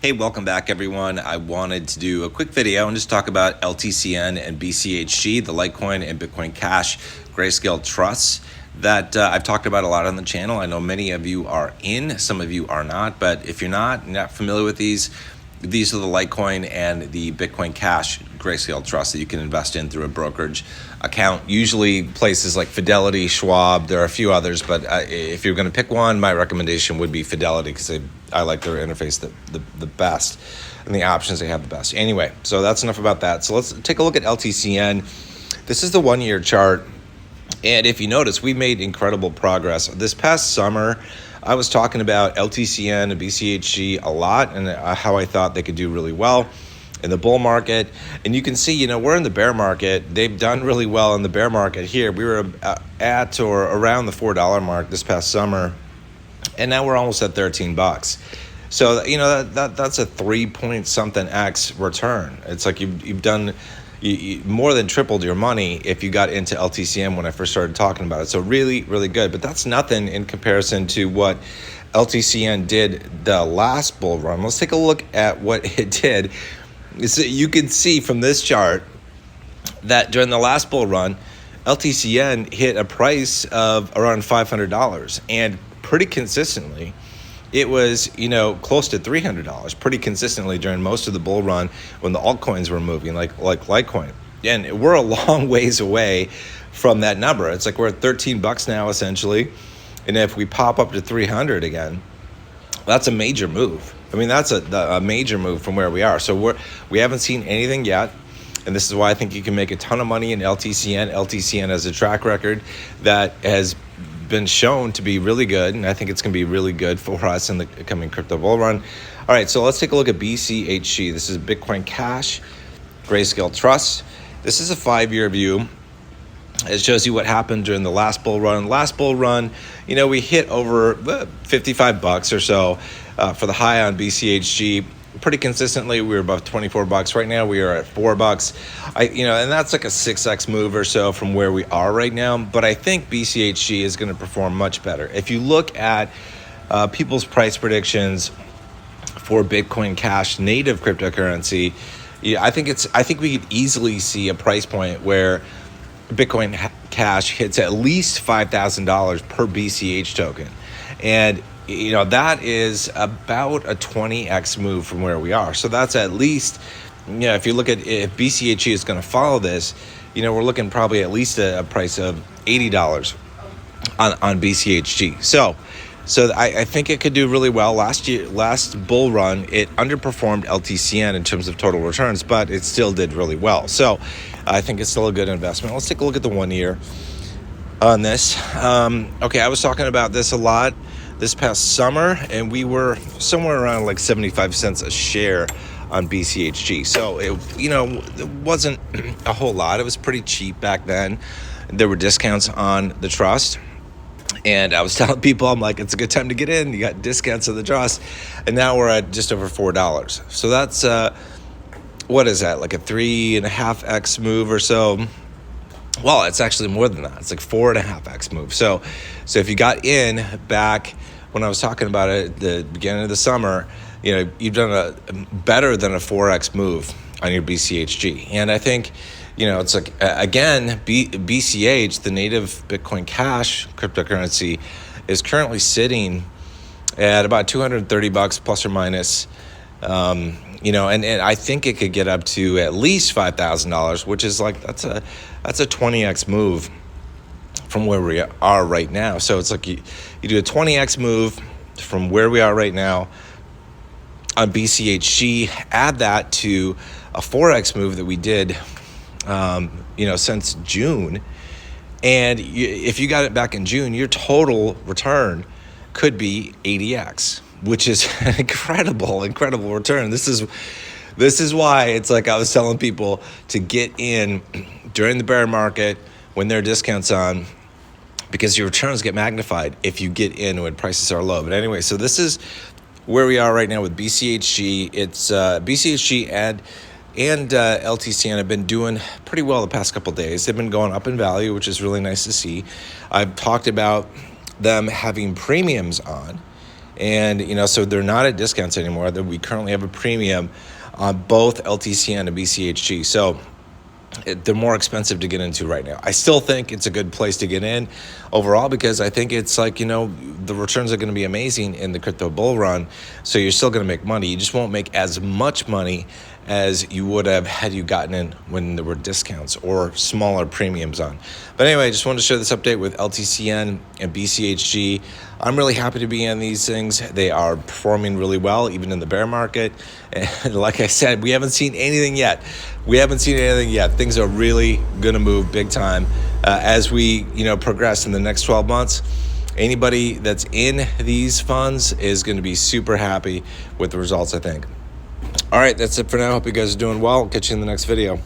Hey, welcome back, everyone. I wanted to do a quick video and just talk about LTCN and BCHG, the Litecoin and Bitcoin Cash grayscale trusts that I've talked about a lot on the channel. I know many of you are in, some of you are not, but if you're not familiar with these are the Litecoin and the Bitcoin Cash grayscale trust that you can invest in through a brokerage account. Usually places like Fidelity, Schwab, there are a few others, but if you're going to pick one, my recommendation would be Fidelity because I like their interface the best and the options they have the best. Anyway, so that's enough about that. So let's take a look at LTCN. This is the 1 year chart. And if you notice, we made incredible progress. This past summer, I was talking about LTCN and BCHG a lot and how I thought they could do really well in the bull market. And you can see, we're in the bear market. They've done really well in the bear market here. We were at or around the $4 mark this past summer, and now we're almost at 13 bucks. So, that's a 3-point-something X return. It's like you've done you more than tripled your money if you got into LTCN when I first started talking about it. So really, really good. But that's nothing in comparison to what LTCN did the last bull run. Let's take a look at what it did. So you can see from this chart that during the last bull run, LTCN hit a price of around $500, and pretty consistently it was, close to $300 pretty consistently during most of the bull run when the altcoins were moving, like Litecoin. And we're a long ways away from that number. It's like we're at 13 bucks now, essentially. And if we pop up to 300 again, that's a major move. I mean, that's a major move from where we are. So we haven't seen anything yet. And this is why I think you can make a ton of money in LTCN. LTCN has a track record that has been shown to be really good, and I think it's going to be really good for us in the coming crypto bull run. All right, so let's take a look at BCHG. This is Bitcoin Cash grayscale trust. This is a 5-year view. It shows you what happened during the last bull run. Last bull run, we hit over 55 bucks or so for the high on BCHG. Pretty consistently, we were above 24 bucks. Right now, we are at 4 bucks. And that's like a 6x move or so from where we are right now. But I think BCHG is going to perform much better. If you look at people's price predictions for Bitcoin Cash native cryptocurrency, I think we could easily see a price point where Bitcoin Cash hits at least $5,000 per BCH token, and that is about a 20x move from where we are. So that's at least, if you look at if BCHG is going to follow this, we're looking probably at least a price of $80 on BCHG. So I think it could do really well. Last bull run, it underperformed LTCN in terms of total returns, but it still did really well. So I think it's still a good investment. Let's take a look at the 1 year on this. Okay, I was talking about this a lot this past summer, and we were somewhere around like 75 cents a share on BCHG. So it wasn't a whole lot. It was pretty cheap back then. There were discounts on the trust, and I was telling people, I'm like, it's a good time to get in. You got discounts of the trust, and now we're at just over $4. So that's what is that, like a 3.5x move or so? Well, it's actually more than that. It's like 4.5x move. So if you got in back when I was talking about it at the beginning of the summer, you've done a better than a 4x move on your BCHG. And I think, it's like, again, BCH, the native Bitcoin Cash cryptocurrency, is currently sitting at about 230 bucks plus or minus. And I think it could get up to at least $5,000, which is like, that's a 20x move from where we are right now. So it's like you do a 20x move from where we are right now on BCHG, add that to a 4x move that we did, since June. And if you got it back in June, your total return could be 80x, which is an incredible return. This is why it's like I was telling people to get in during the bear market when there are discounts on, because your returns get magnified if you get in when prices are low. But anyway, so this is where we are right now with BCHG. It's BCHG and LTCN have been doing pretty well the past couple of days. They've been going up in value, which is really nice to see. I've talked about them having premiums on, And, so they're not at discounts anymore. We currently have a premium on both LTCN and BCHG. So they're more expensive to get into right now. I still think it's a good place to get in overall, because I think it's like, the returns are going to be amazing in the crypto bull run. So you're still going to make money. You just won't make as much money as you would have had you gotten in when there were discounts or smaller premiums on. But anyway, I just wanted to share this update with LTCN and BCHG. I'm really happy to be in these things. They are performing really well, even in the bear market. And like I said, we haven't seen anything yet. Things are really going to move big time as we, progress in the next 12 months. Anybody that's in these funds is going to be super happy with the results, I think. All right, that's it for now. Hope you guys are doing well. Catch you in the next video.